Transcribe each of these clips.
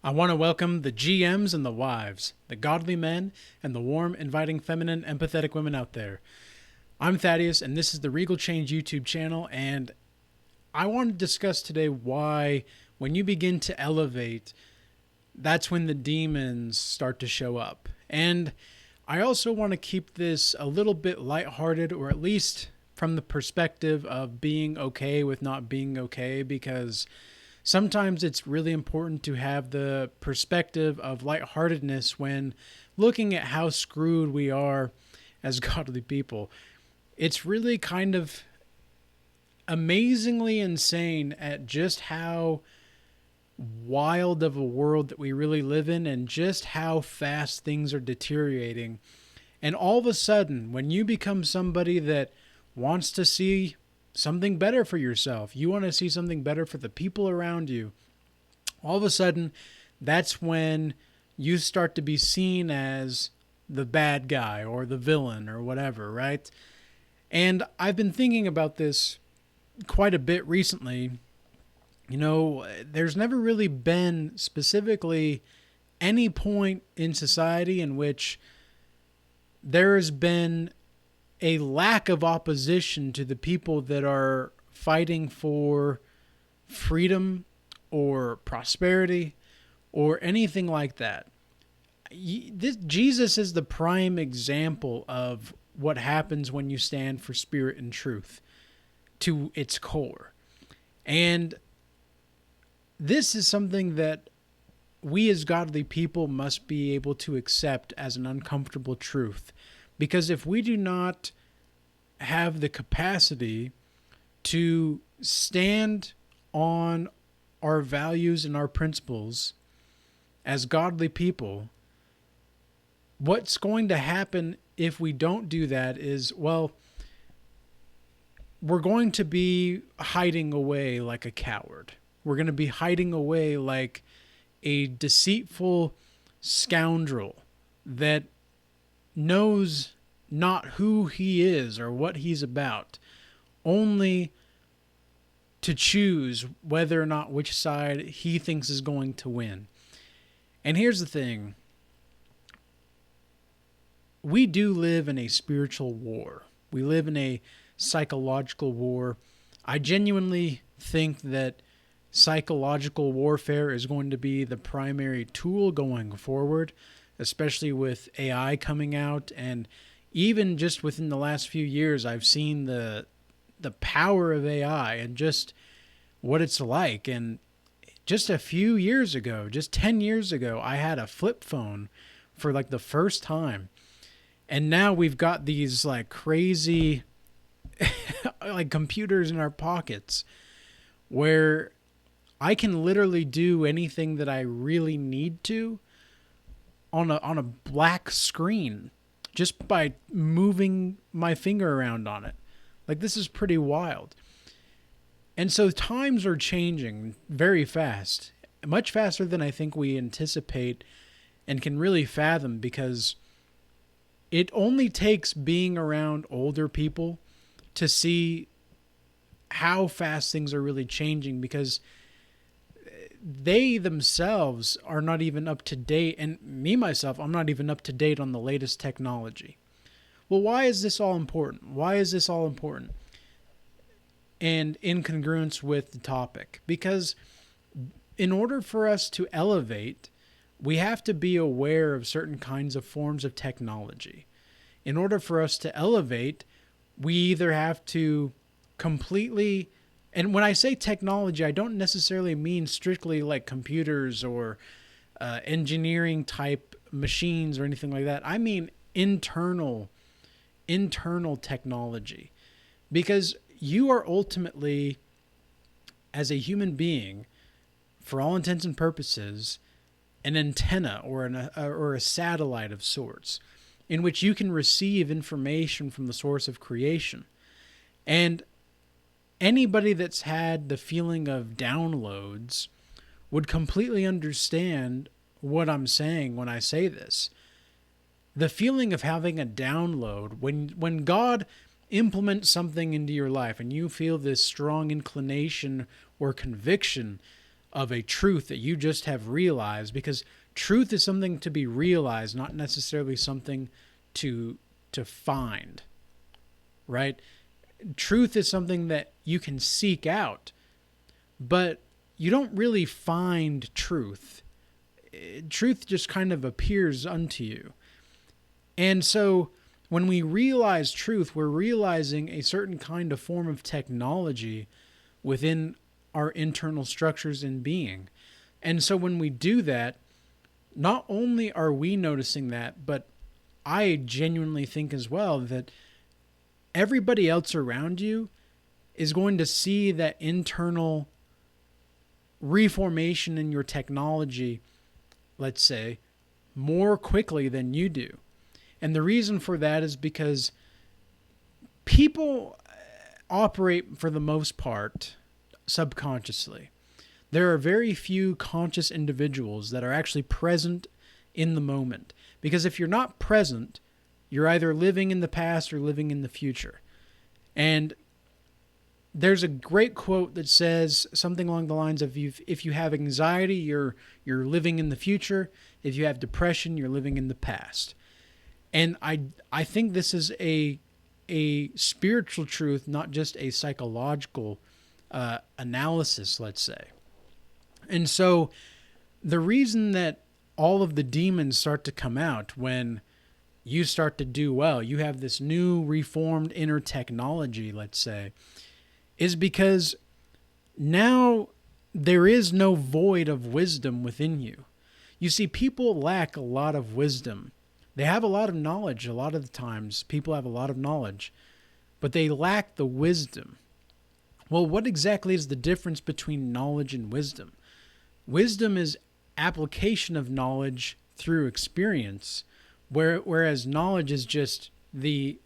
I want to welcome the GMs and the wives, the godly men, and the warm, inviting, feminine, empathetic women out there. I'm Thaddeus, and this is the Regal Change YouTube channel, and I want to discuss today why, when you begin to elevate, that's when the demons start to show up. And I also want to keep this a little bit lighthearted, or at least from the perspective of being okay with not being okay, because sometimes it's really important to have the perspective of lightheartedness when looking at how screwed we are as godly people. It's really kind of amazingly insane at just how wild of a world that we really live in and just how fast things are deteriorating. And all of a sudden, when you become somebody that wants to see something better for yourself, you want to see something better for the people around you, all of a sudden, that's when you start to be seen as the bad guy or the villain or whatever, right? And I've been thinking about this quite a bit recently. You know, there's never really been specifically any point in society in which there has been a lack of opposition to the people that are fighting for freedom or prosperity or anything like that. Jesus is the prime example of what happens when you stand for spirit and truth to its core. And this is something that we as godly people must be able to accept as an uncomfortable truth. Because if we do not have the capacity to stand on our values and our principles as godly people, what's going to happen if we don't do that is, well, we're going to be hiding away like a coward. We're going to be hiding away like a deceitful scoundrel that knows not who he is or what he's about, only to choose whether or not which side he thinks is going to win. And here's the thing. We do live in a spiritual war. We live in a psychological war. I genuinely think that psychological warfare is going to be the primary tool going forward, especially with AI coming out. And even just within the last few years, I've seen the power of AI and just what it's like. And just a few years ago, just 10 years ago, I had a flip phone for like the first time. And now we've got these like crazy like computers in our pockets where I can literally do anything that I really need to on a black screen just by moving my finger around on it. Like, this is pretty wild. And so times are changing very fast, much faster than I think we anticipate and can really fathom, because it only takes being around older people to see how fast things are really changing, because they themselves are not even up to date. And me, myself, I'm not even up to date on the latest technology. Well, why is this all important? Why is this all important? And in congruence with the topic. Because in order for us to elevate, we have to be aware of certain kinds of forms of technology. In order for us to elevate, we either have to completely, and when I say technology, I don't necessarily mean strictly like computers or engineering type machines or anything like that. I mean internal technology. Because you are ultimately, as a human being, for all intents and purposes, an antenna or a satellite of sorts, in which you can receive information from the source of creation. And anybody that's had the feeling of downloads would completely understand what I'm saying when I say this. The feeling of having a download, when God implements something into your life and you feel this strong inclination or conviction of a truth that you just have realized, because truth is something to be realized, not necessarily something to find, right? Truth is something that you can seek out, but you don't really find truth. Truth just kind of appears unto you. And so when we realize truth, we're realizing a certain kind of form of technology within our internal structures and being. And so when we do that, not only are we noticing that, but I genuinely think as well that everybody else around you is going to see that internal reformation in your technology, let's say, more quickly than you do. And the reason for that is because people operate, for the most part, subconsciously. There are very few conscious individuals that are actually present in the moment. Because if you're not present, you're either living in the past or living in the future. And there's a great quote that says something along the lines of, if you have anxiety, you're living in the future. If you have depression, you're living in the past. And I think this is a spiritual truth, not just a psychological analysis, let's say. And so the reason that all of the demons start to come out when you start to do well, you have this new reformed inner technology, let's say, is because now there is no void of wisdom within you. You see, people lack a lot of wisdom. They have a lot of knowledge. A lot of the times people have a lot of knowledge, but they lack the wisdom. Well, what exactly is the difference between knowledge and wisdom? Wisdom is application of knowledge through experience, whereas knowledge is just the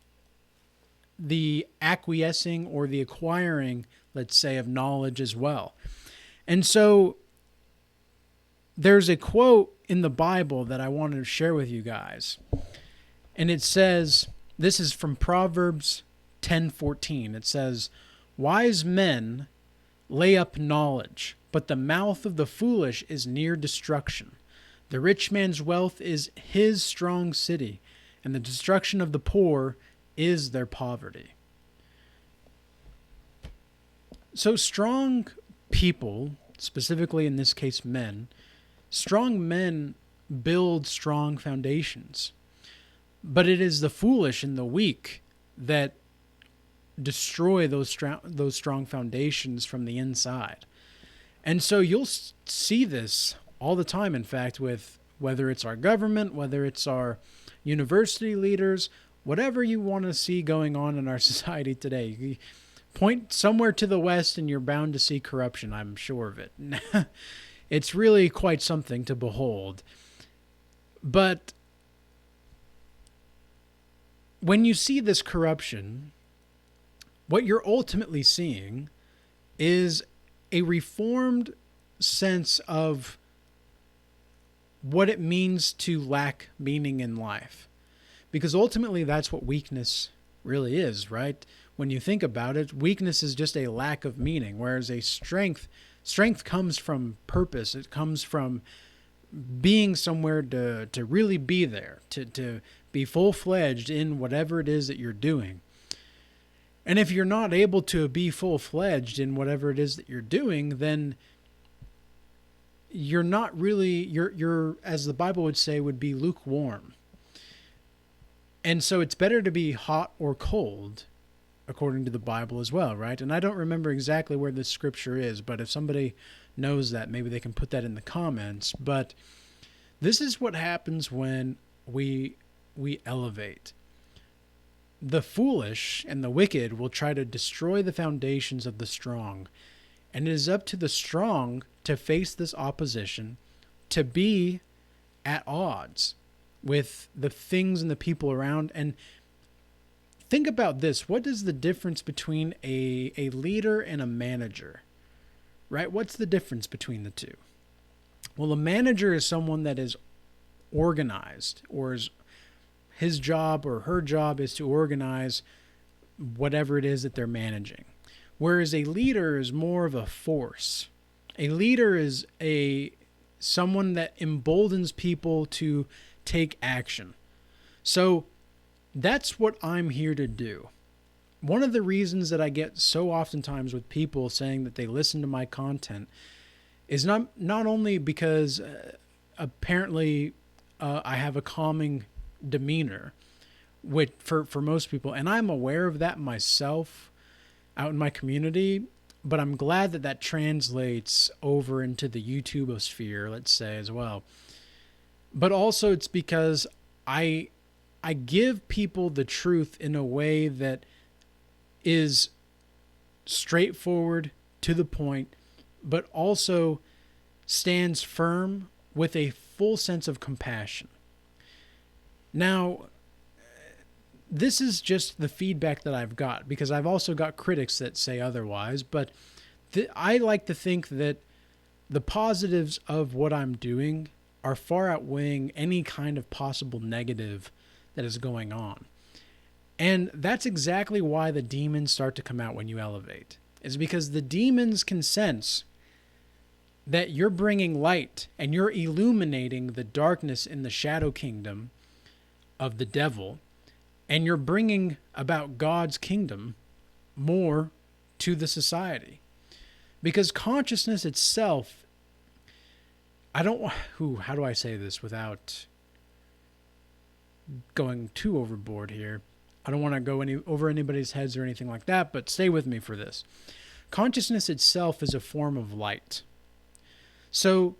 acquiescing or the acquiring, let's say, of knowledge as well. And so there's a quote in the Bible that I wanted to share with you guys. And it says, this is from Proverbs 10:14. It says, "Wise men lay up knowledge, but the mouth of the foolish is near destruction. The rich man's wealth is his strong city, and the destruction of the poor is their poverty." So strong people, specifically in this case men, strong men build strong foundations. But it is the foolish and the weak that destroy those strong foundations from the inside. And so you'll see this all the time, in fact, with whether it's our government, whether it's our university leaders, whatever you want to see going on in our society today. You point somewhere to the West and you're bound to see corruption, I'm sure of it. It's really quite something to behold. But when you see this corruption, what you're ultimately seeing is a reformed sense of what it means to lack meaning in life. Because ultimately that's what weakness really is, right? When you think about it, weakness is just a lack of meaning, whereas a strength comes from purpose. It comes from being somewhere to really be there, to be full-fledged in whatever it is that you're doing. And if you're not able to be full-fledged in whatever it is that you're doing, then you're not really, you're, as the Bible would say, would be lukewarm. And so it's better to be hot or cold, according to the Bible as well, right? And I don't remember exactly where this scripture is, but if somebody knows that, maybe they can put that in the comments. But this is what happens when we elevate. The foolish and the wicked will try to destroy the foundations of the strong. And it is up to the strong to face this opposition, to be at odds with the things and the people around. And think about this. What is the difference between a leader and a manager? Right? What's the difference between the two? Well, a manager is someone that is organized, or is his job or her job is to organize whatever it is that they're managing. Whereas a leader is more of a force. A leader is someone that emboldens people to take action. So that's what I'm here to do. One of the reasons that I get so oftentimes with people saying that they listen to my content is not only because apparently I have a calming demeanor, which for most people, and I'm aware of that myself out in my community, but I'm glad that that translates over into the YouTubeosphere, let's say, as well. But also it's because I give people the truth in a way that is straightforward, to the point, but also stands firm with a full sense of compassion. Now, this is just the feedback that I've got, because I've also got critics that say otherwise, but I like to think that the positives of what I'm doing are far outweighing any kind of possible negative that is going on. And that's exactly why the demons start to come out when you elevate. Is because the demons can sense that you're bringing light and you're illuminating the darkness in the shadow kingdom of the devil, and you're bringing about God's kingdom more to the society. Because consciousness itself, how do I say this without going too overboard here? I don't want to go over anybody's heads or anything like that, but stay with me for this. Consciousness itself is a form of light. So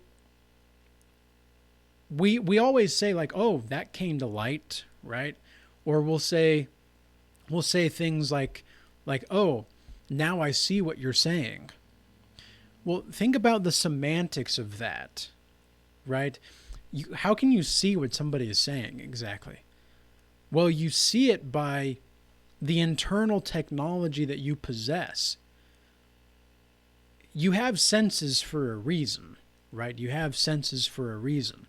we always say like, oh, that came to light, right? Or we'll say things like, oh, now I see what you're saying. Well, think about the semantics of that, right? How can you see what somebody is saying exactly? Well, you see it by the internal technology that you possess. You have senses for a reason, right? You have senses for a reason.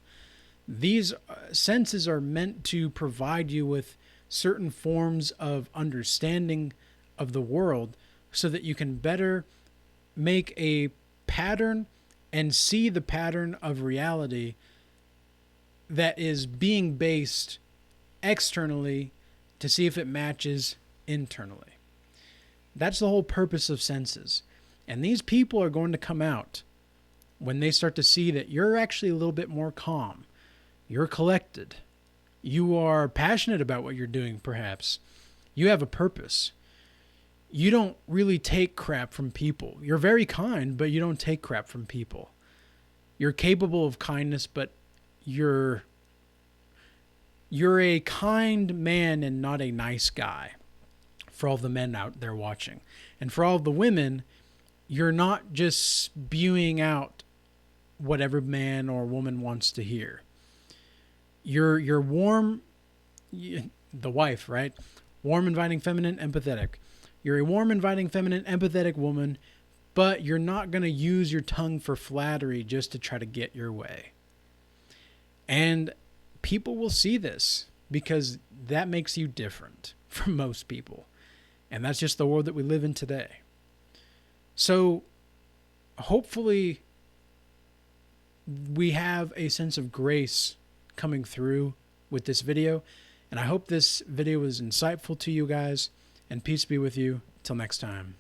These senses are meant to provide you with certain forms of understanding of the world so that you can better make a pattern and see the pattern of reality that is being based externally to see if it matches internally. That's the whole purpose of senses. And these people are going to come out when they start to see that you're actually a little bit more calm. You're collected. You are passionate about what you're doing, perhaps. You have a purpose. You don't really take crap from people. You're very kind, but you don't take crap from people. You're capable of kindness, but you're a kind man and not a nice guy, for all the men out there watching. And for all the women, you're not just spewing out what every man or woman wants to hear. You're warm, the wife, right? Warm, inviting, feminine, empathetic. You're a warm, inviting, feminine, empathetic woman, but you're not going to use your tongue for flattery just to try to get your way. And people will see this because that makes you different from most people. And that's just the world that we live in today. So hopefully we have a sense of grace coming through with this video. And I hope this video was insightful to you guys. And peace be with you. Till next time.